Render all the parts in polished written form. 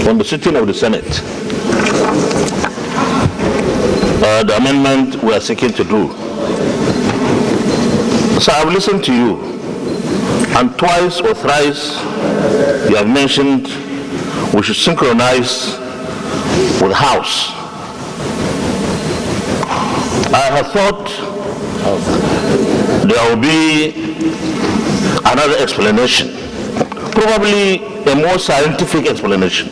on the sitting of the Senate, the amendment we are seeking to do. So I've listened to you, and twice or thrice you have mentioned we should synchronize with the House. I have thought there will be another explanation, probably a more scientific explanation.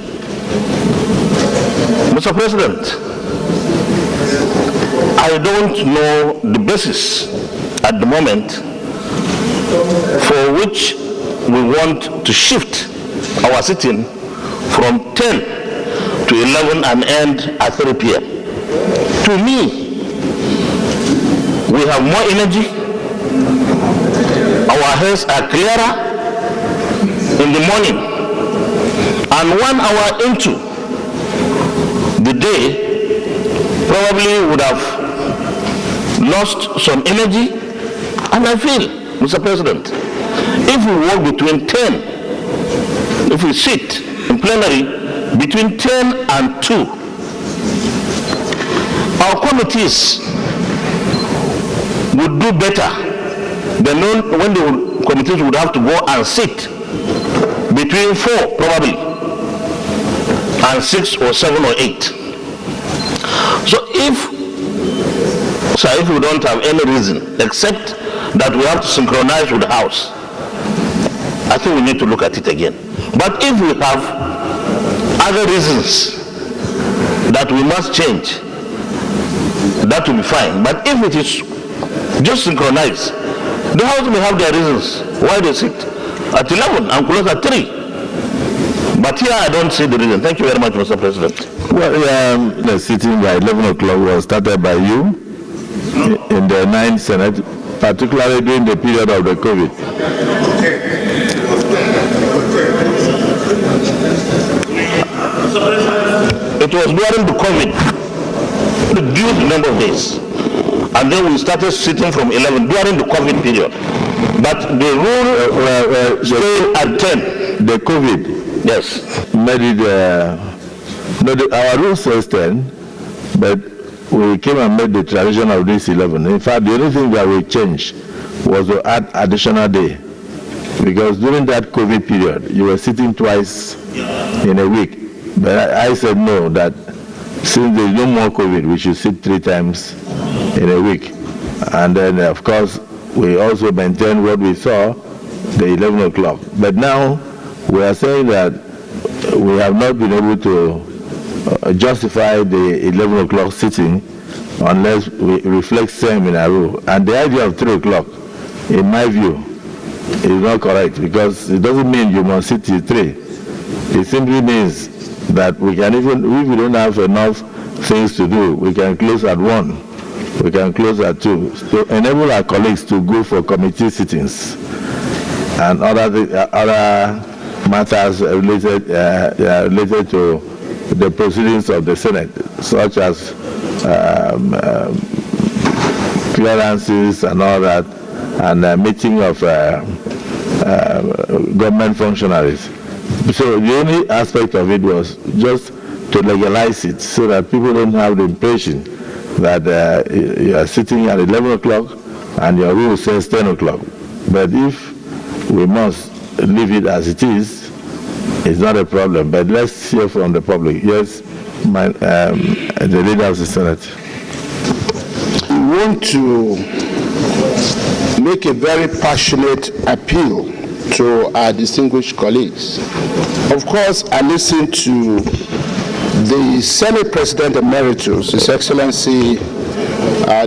Mr. President, I don't know the basis at the moment for which we want to shift our sitting from 10 to 11 and end at 3 p.m. To me, we have more energy, our heads are clearer in the morning, and 1 hour into the day probably would have lost some energy. And I feel, Mr. President, if we work between 10, if we sit in plenary between 10 and 2, our committees would do better than when the committees would have to go and sit between 4 probably and 6 or 7 or 8. So if we don't have any reason except that we have to synchronize with the House, I think we need to look at it again. But if we have other reasons that we must change, that will be fine. But if it is just synchronize, the House may have their reasons why they sit at 11 and close at 3. But here I don't see the reason. Thank you very much, Mr. President. Well, the sitting by 11 o'clock was started by you in the 9th Senate, particularly during the period of the COVID. It was during the COVID, reduced the number of days. And then we started sitting from 11 during the COVID period. But the rule stayed at 10. The COVID, yes, made it, our rule says 10, but we came and made the tradition of this 11. In fact, the only thing that we changed was to add additional day. Because during that COVID period, you were sitting twice in a week. But I said no, that since there is no more COVID, we should sit 3 times in a week. And then, of course, we also maintain what we saw, the 11 o'clock. But now, we are saying that we have not been able to justify the 11 o'clock sitting unless we reflect same in our rule. And the idea of 3 o'clock, in my view, is not correct, because it doesn't mean you must sit till 3. It simply means that we can even, if we don't have enough things to do, we can close at 1, we can close at 2, to enable our colleagues to go for committee sittings and other matters related to the proceedings of the Senate, such as clearances and all that, and meeting of government functionaries. So the only aspect of it was just to legalize it so that people don't have the impression that you are sitting at 11 o'clock and your rule says 10 o'clock. But if we must leave it as it is, it's not a problem. But let's hear from the public. Yes, the leader of the Senate. We want to make a very passionate appeal to our distinguished colleagues. Of course, I listened to the Senate President Emeritus, His Excellency,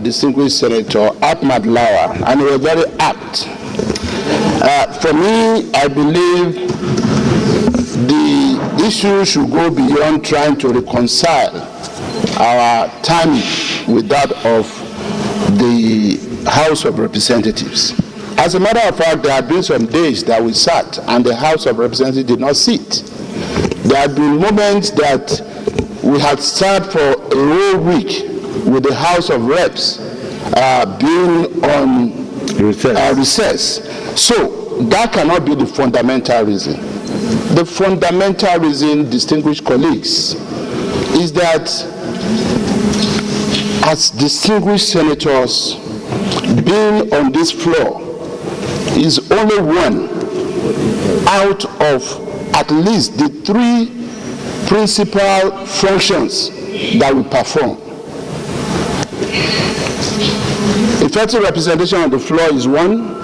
distinguished Senator Ahmed Lawan, and he was very apt. For me, I believe the issue should go beyond trying to reconcile our timing with that of the House of Representatives. As a matter of fact, there have been some days that we sat and the House of Representatives did not sit. There have been moments that we had sat for a whole week with the House of Reps being on recess. So that cannot be the fundamental reason. the fundamental reason, distinguished colleagues, is that as distinguished senators, being on this floor is only one out of at least the 3 principal functions that we perform. Effective representation on the floor is one.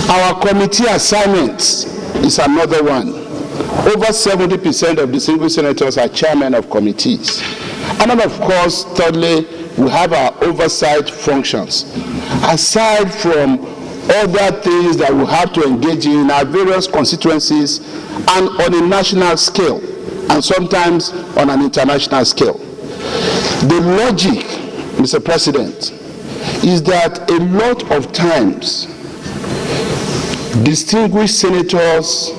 Our committee assignments is another one. Over 70% of distinguished senators are chairmen of committees. And then, of course, thirdly, we have our oversight functions. Aside from other things that we have to engage in our various constituencies and on a national scale, and sometimes on an international scale. The logic, Mr. President, is that a lot of times distinguished senators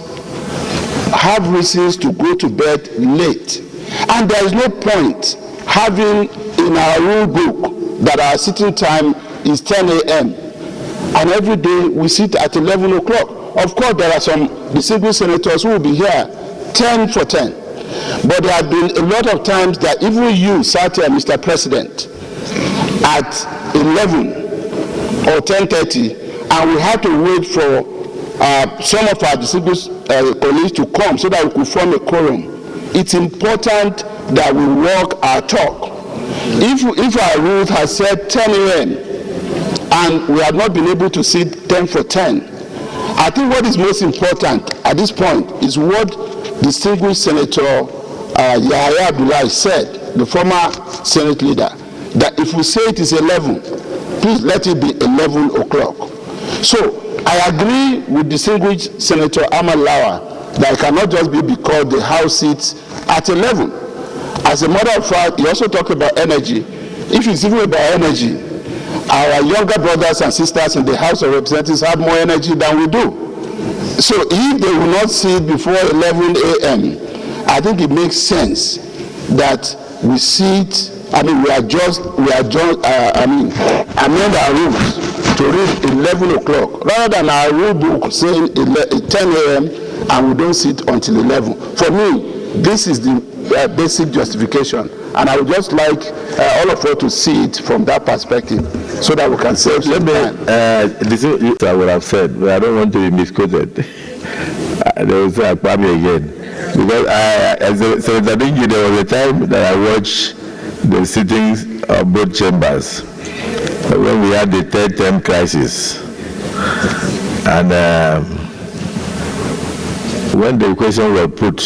have reasons to go to bed late, and there is no point having in our rule book that our sitting time is 10 a.m. and every day we sit at 11 o'clock. Of course, there are some distinguished senators who will be here 10 for 10, but there have been a lot of times that even you sat here, Mr. President, at 11 or 10:30, and we had to wait for some of our distinguished colleagues to come so that we could form a quorum. It's important that we walk our talk. If our rules has said 10 a.m. and we have not been able to sit 10 for 10, I think what is most important at this point is what distinguished Senator Yahya Abdullahi said, the former Senate leader, that if we say it is 11, please let it be 11 o'clock. So I agree with distinguished Senator Ahmed Lawan that it cannot just be because the House sits at 11. As a matter of fact, he also talked about energy. If it's even about energy, our younger brothers and sisters in the House of Representatives have more energy than we do. So if they will not sit before 11 a.m., I think it makes sense that we sit, we adjust, amend our rules to read 11 o'clock, rather than our rule book saying 10 a.m. and we don't sit until 11. For me, this is the basic justification, and I would just like all of us to see it from that perspective so that we can save some time. This is what I would have said, but I don't want to be misquoted. There was Akpabio again. Because as Senator Dingy, there was a time that I watched the sittings of both chambers when we had the third term crisis. And when the question was put,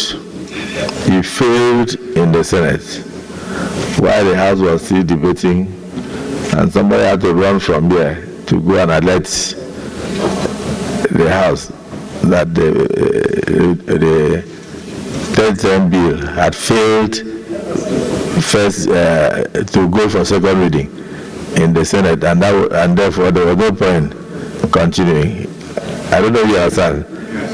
he failed in the Senate while the House was still debating, and somebody had to run from there to go and alert the House that the third term bill had failed first to go for second reading in the Senate, and therefore there was no point continuing. I don't know if you understand.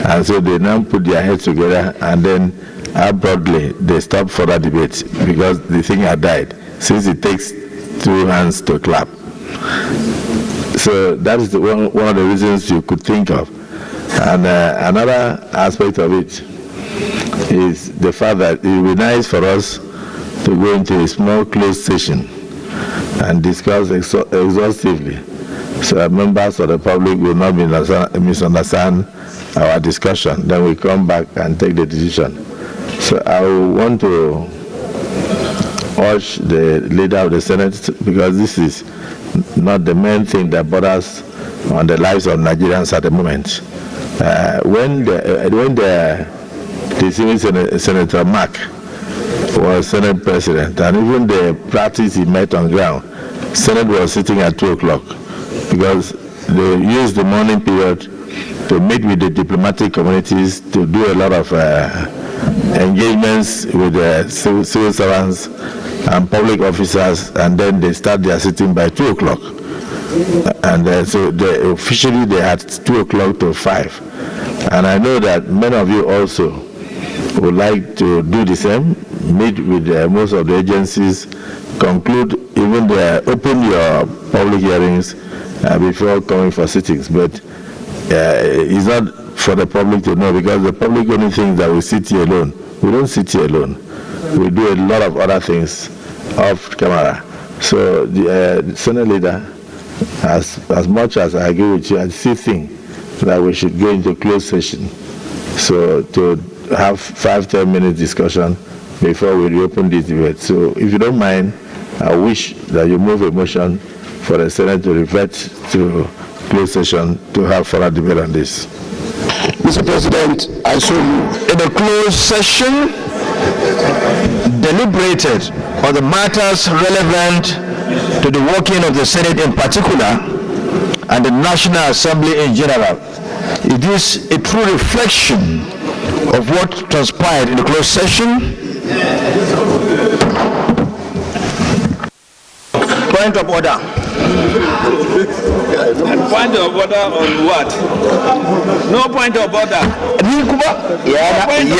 And so they now put their heads together, and then abruptly they stopped further debate because the thing had died, since it takes 2 hands to clap. So that is one of the reasons you could think of. And another aspect of it is the fact that it would be nice for us to go into a small closed session and discuss exhaustively, so that members of the public will not misunderstand our discussion. Then we come back and take the decision. So I want to urge the leader of the Senate, because this is not the main thing that bothers on the lives of Nigerians at the moment. When the Senator Mark was Senate President, and even the practice he met on ground, Senate was sitting at 2 o'clock because they used the morning period to meet with the diplomatic communities, to do a lot of engagements with the civil servants and public officers, and then they start their sitting by 2 o'clock. And so officially they had 2 o'clock to 5. And I know that many of you also would like to do the same, meet with most of the agencies, conclude, even open your public hearings before coming for sittings. But it's not for the public to know, because the public only thinks that we sit here alone. We don't sit here alone. We do a lot of other things off camera. So the Senate leader, as much as I agree with you, I still think that we should go into closed session. So to have 5-10 minutes discussion before we reopen this debate. So if you don't mind, I wish that you move a motion for the Senate to revert to closed session to have further debate on this. Mr. President, I so move. In the closed session, deliberated on the matters relevant to the working of the Senate in particular and the National Assembly in general. It is a true reflection of what transpired in the closed session. Point of order. Point of order on what? No point of order. Yeah.